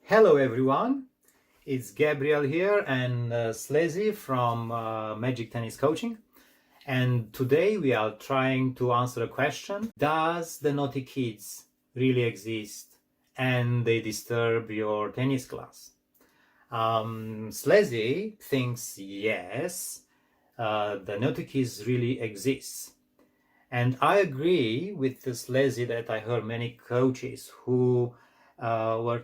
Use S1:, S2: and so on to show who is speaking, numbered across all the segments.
S1: Hello everyone, it's Gabriel here and Sleazy from Magic Tennis Coaching, and today we are trying to answer a question: does the naughty kids really exist and they disturb your tennis class? Sleazy thinks yes, the naughty kids really exist. And I agree with this Sleazy that I heard many coaches who were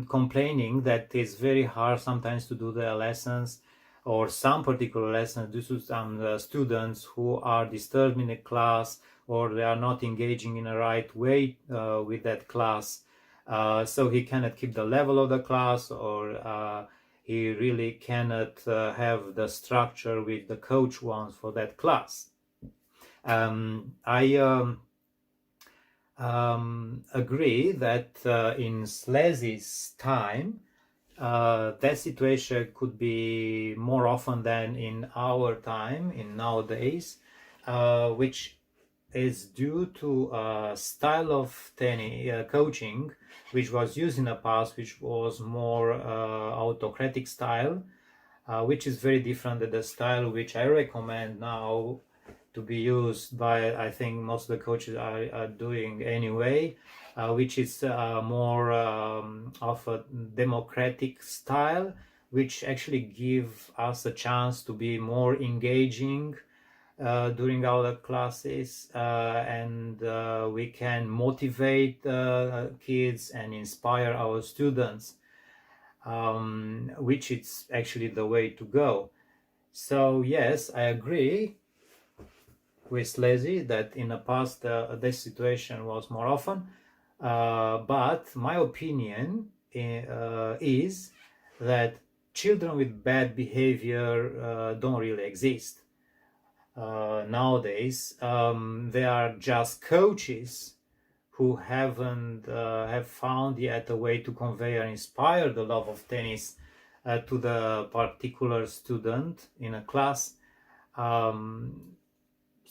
S1: complaining that it's very hard sometimes to do the lessons or some particular lessons due to some students who are disturbed in the class or they are not engaging in a right way with that class. So he cannot keep the level of the class, or he really cannot have the structure which the coach wants for that class. I agree that in Sleazy's time, that situation could be more often than in our time, in nowadays, which is due to a style of tennis coaching which was used in the past, which was more autocratic style, which is very different than the style which I recommend now to be used by, I think most of the coaches are doing anyway, which is more of a democratic style, which actually give us a chance to be more engaging during our classes, and we can motivate kids and inspire our students, which is actually the way to go. So yes, I agree with Lazy that in the past this situation was more often, but my opinion is that children with bad behavior don't really exist nowadays. They are just coaches who haven't have found yet a way to convey and inspire the love of tennis to the particular student in a class.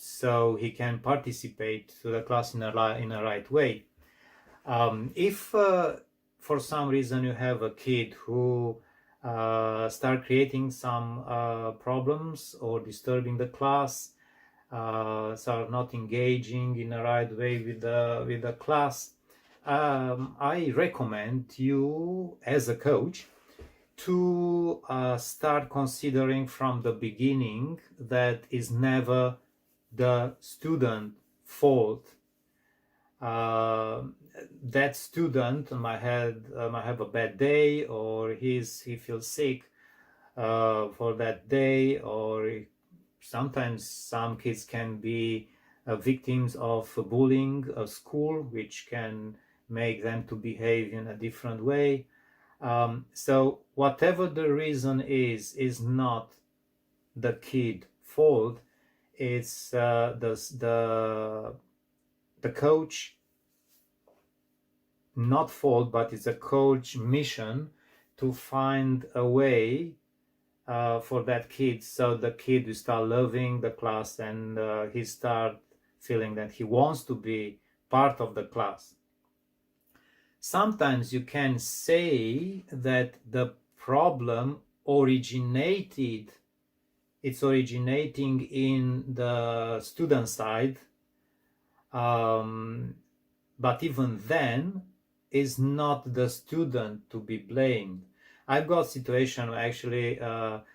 S1: So he can participate to the class in a right way. If for some reason you have a kid who start creating some problems or disturbing the class, so not engaging in a right way with the class, I recommend you as a coach to start considering from the beginning that is never the student fault. That student might have a bad day, or he feels sick for that day, or sometimes some kids can be victims of bullying at school, which can make them to behave in a different way. So whatever the reason is not the kid fault. It's the coach not fault, but it's a coach mission to find a way for that kid, so the kid will start loving the class and he start feeling that he wants to be part of the class. Sometimes you can say that the problem it's originating in the student side, but even then is not the student to be blamed. I've got situation where actually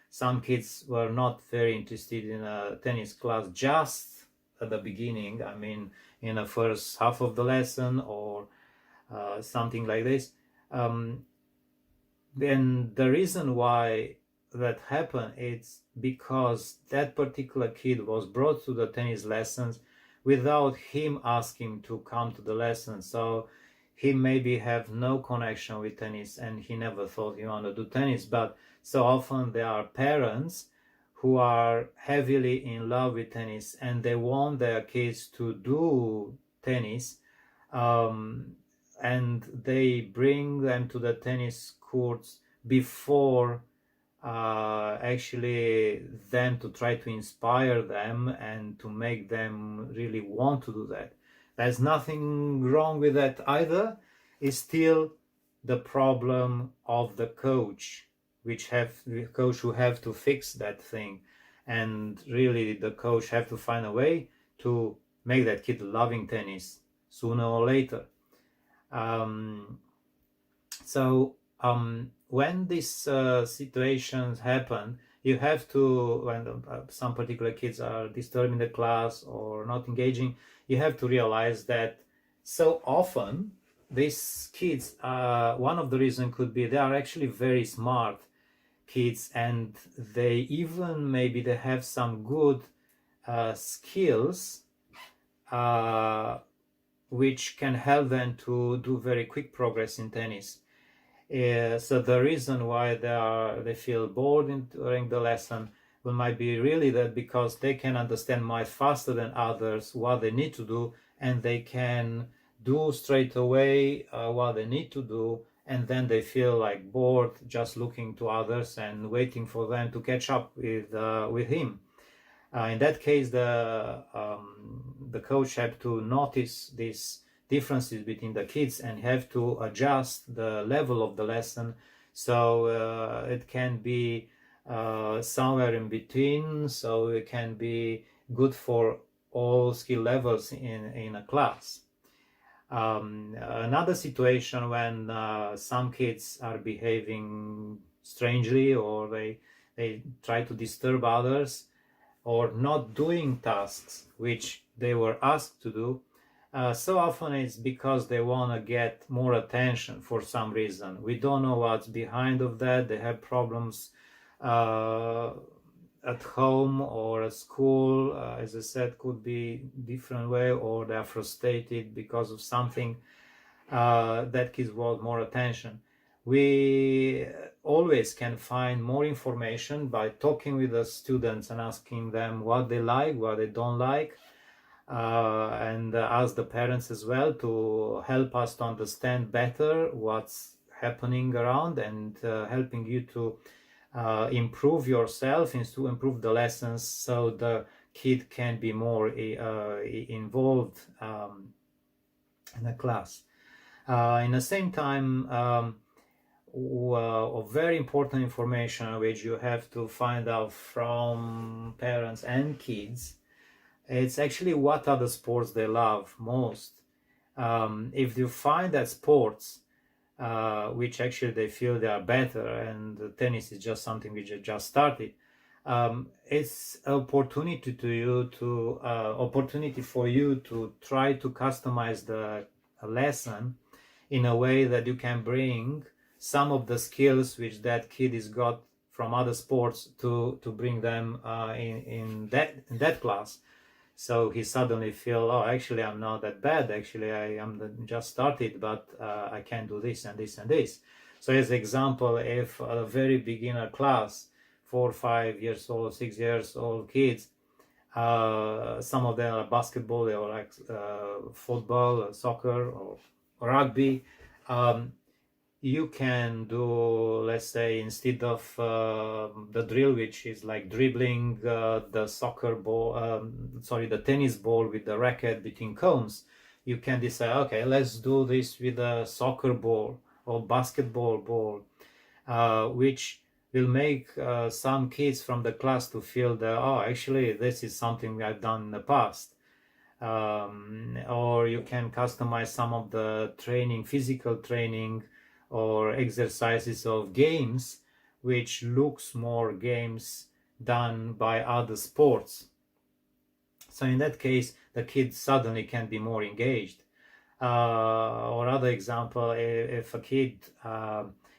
S1: some kids were not very interested in a tennis class just at the beginning, I mean in the first half of the lesson or something like this. Then the reason why that happened is because that particular kid was brought to the tennis lessons without him asking to come to the lesson. So he maybe have no connection with tennis and he never thought he wanted to do tennis. But so often there are parents who are heavily in love with tennis and they want their kids to do tennis, and they bring them to the tennis courts before actually them to try to inspire them and to make them really want to do that. There's nothing wrong with that either. It's still the problem of the coach, the coach who have to fix that thing, and really the coach have to find a way to make that kid loving tennis sooner or later. When these situations happen, you have to, when some particular kids are disturbing the class or not engaging, you have to realize that so often these kids, one of the reasons could be they are actually very smart kids, and they even maybe they have some good skills which can help them to do very quick progress in tennis. So the reason why they feel bored during the lesson might be really that because they can understand much faster than others what they need to do, and they can do straight away what they need to do, and then they feel like bored just looking to others and waiting for them to catch up with him. In that case, the coach have to notice these differences between the kids and have to adjust the level of the lesson, so it can be somewhere in between, so it can be good for all skill levels in a class. Another situation when some kids are behaving strangely, or they try to disturb others, or not doing tasks which they were asked to do, so often it's because they want to get more attention for some reason. We don't know what's behind of that. They have problems at home or at school, as I said, could be different way, or they're frustrated because of something that kids want more attention. We always can find more information by talking with the students and asking them what they like, what they don't like, and ask the parents as well to help us to understand better what's happening around, and helping you to improve yourself and to improve the lessons, so the kid can be more involved in the class. In the same time, very important information which you have to find out from parents and kids, it's actually what are the sports they love most. If you find that sports which actually they feel they are better, and tennis is just something which just started, it's opportunity for you to try to customize the lesson in a way that you can bring some of the skills which that kid has got from other sports to bring them in that class. So he suddenly feel, oh, actually I'm not that bad, actually I am just started, but I can do this and this and this. So as example, if a very beginner class, 4 or 5 years old, 6 years old kids, some of them are basketball or like football, soccer, or rugby, you can do, let's say, instead of the drill, which is like dribbling the tennis ball with the racket between cones, you can decide, okay, let's do this with a soccer ball or basketball ball, which will make some kids from the class to feel that, oh, actually this is something I've done in the past. Or you can customize some of the training, physical training or exercises of games, which looks more games done by other sports. So in that case, the kids suddenly can be more engaged. Or other example, if a kid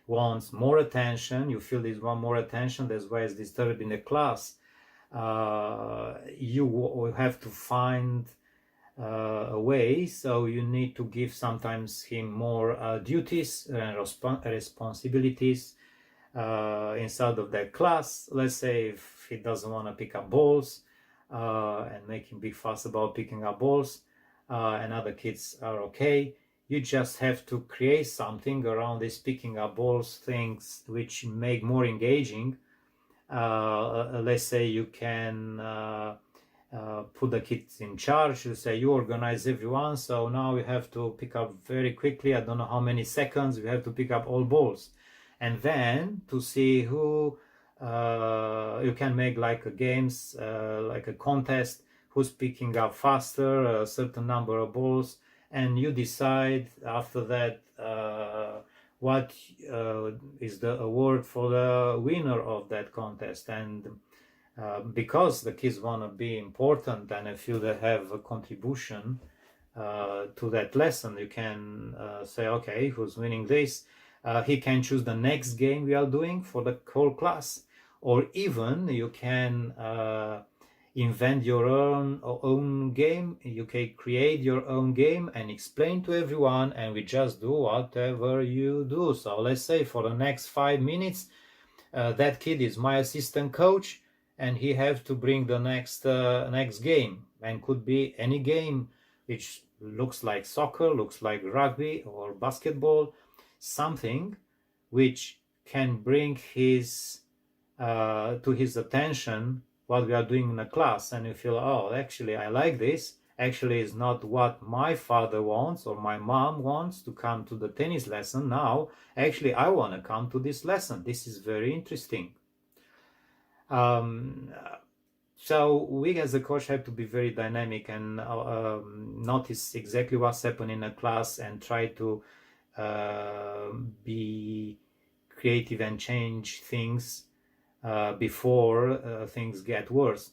S1: wants more attention, you feel this one more attention, that's why it's disturbed in the class, you will have to find a way, so you need to give sometimes him more duties and responsibilities inside of that class. Let's say if he doesn't want to pick up balls and making big fuss about picking up balls, and other kids are okay, you just have to create something around this picking up balls things which make more engaging. Let's say you can put the kids in charge. You say you organize everyone, so now we have to pick up very quickly, I don't know how many seconds, we have to pick up all balls. And then to see who you can make like a games, like a contest, who's picking up faster a certain number of balls, and you decide after that what is the award for the winner of that contest. And because the kids want to be important and I feel they have a contribution to that lesson, you can say, okay, who's winning this? He can choose the next game we are doing for the whole class, or even you can invent your own game. You can create your own game and explain to everyone, and we just do whatever you do. So let's say for the next 5 minutes, that kid is my assistant coach, and he have to bring the next game, and could be any game which looks like soccer, looks like rugby or basketball, something which can bring his to his attention what we are doing in the class. And you feel, oh, actually I like this. Actually it's not what my father wants or my mom wants to come to the tennis lesson. Now actually I want to come to this lesson. This is very interesting. So we as a coach have to be very dynamic and notice exactly what's happening in a class and try to be creative and change things before things get worse.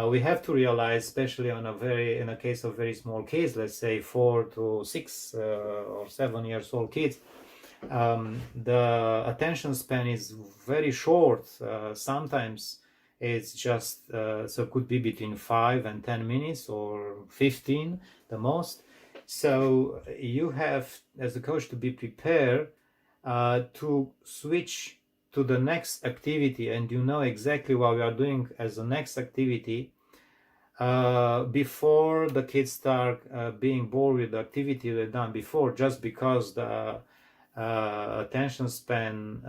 S1: We have to realize, especially in a case of very small kids, let's say 4 to 6 or 7 years old kids, the attention span is very short. Sometimes it's just so it could be between 5 and 10 minutes or 15 the most. So you have as a coach to be prepared to switch to the next activity, and you know exactly what we are doing as the next activity before the kids start being bored with the activity they've done before, just because the attention span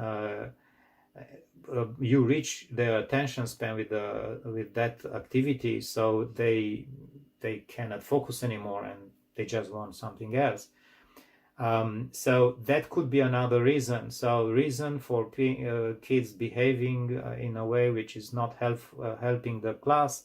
S1: you reach their attention span with that activity, so they cannot focus anymore and they just want something else. So that could be another reason. So reason for kids behaving in a way which is not helping the class.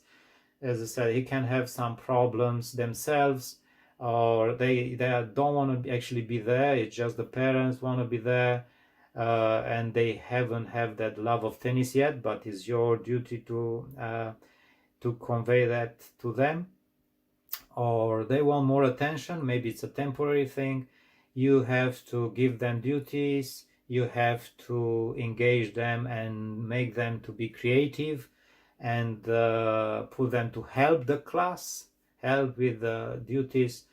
S1: As I said, he can have some problems themselves, or they don't want to actually be there. It's just the parents want to be there, and they haven't have that love of tennis yet. But it's your duty to convey that to them. Or they want more attention. Maybe it's a temporary thing. You have to give them duties, you have to engage them and make them to be creative, and put them to help the class, help with the duties,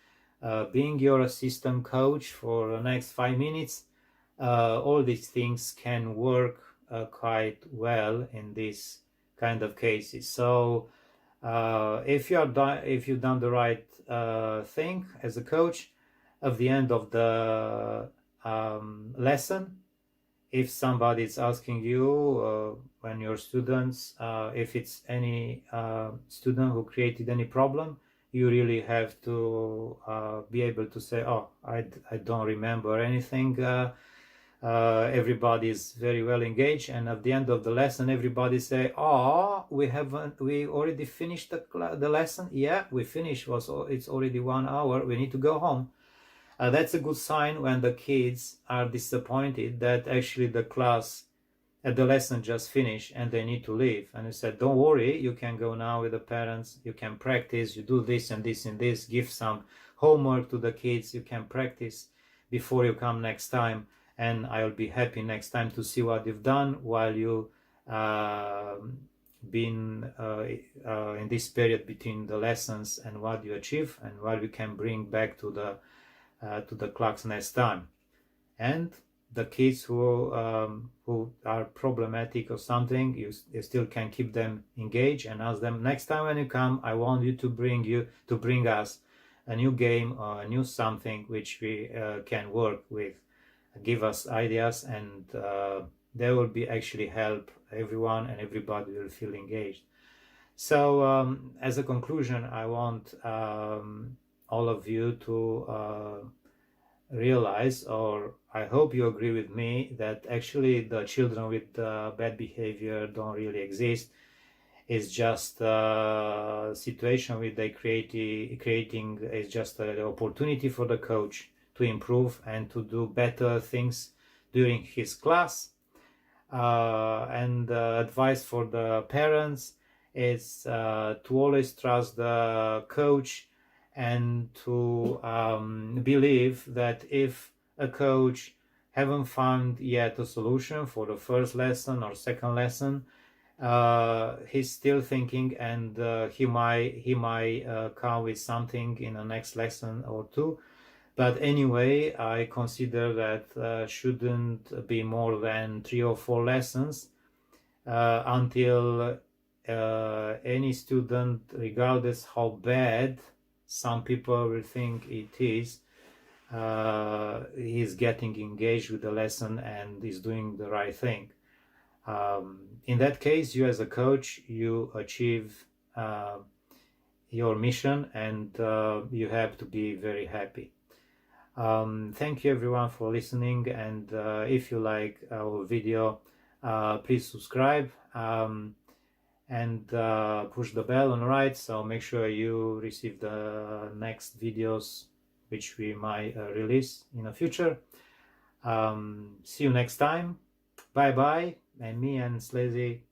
S1: being your assistant coach for the next 5 minutes. All these things can work quite well in this kind of cases. So if you've done the right thing as a coach, at the end of the lesson, if somebody is asking you when your students, if it's any student who created any problem, you really have to be able to say, oh, I don't remember anything. Everybody is very well engaged, and at the end of the lesson everybody say, oh, we already finished the lesson. Yeah, we finished, it's already 1 hour, we need to go home. That's a good sign when the kids are disappointed that actually the lesson just finished and they need to leave. And you said, don't worry, you can go now with the parents, you can practice, you do this and this and this, give some homework to the kids, you can practice before you come next time, and I'll be happy next time to see what you've done while you been in this period between the lessons and what you achieve, and what we can bring back to the class next time. And the kids who are problematic or something, you still can keep them engaged and ask them, next time when you come, I want you to bring us a new game or a new something which we can work with. Give us ideas, and they will be actually help everyone, and everybody will feel engaged. So as a conclusion, I want all of you to realize, or I hope you agree with me, that actually the children with bad behavior don't really exist. It's just a situation with they creating is just an opportunity for the coach to improve and to do better things during his class. And advice for the parents is to always trust the coach and to believe that if a coach haven't found yet a solution for the first lesson or second lesson, he's still thinking, and he might come with something in the next lesson or two. But anyway, I consider that shouldn't be more than 3 or 4 lessons until any student, regardless how bad some people will think it is, he's getting engaged with the lesson and is doing the right thing. In that case, you as a coach, you achieve your mission, and you have to be very happy. Thank you everyone for listening, and if you like our video, please subscribe and push the bell on the right, so make sure you receive the next videos which we might release in the future. See you next time. Bye bye, and me and Slazy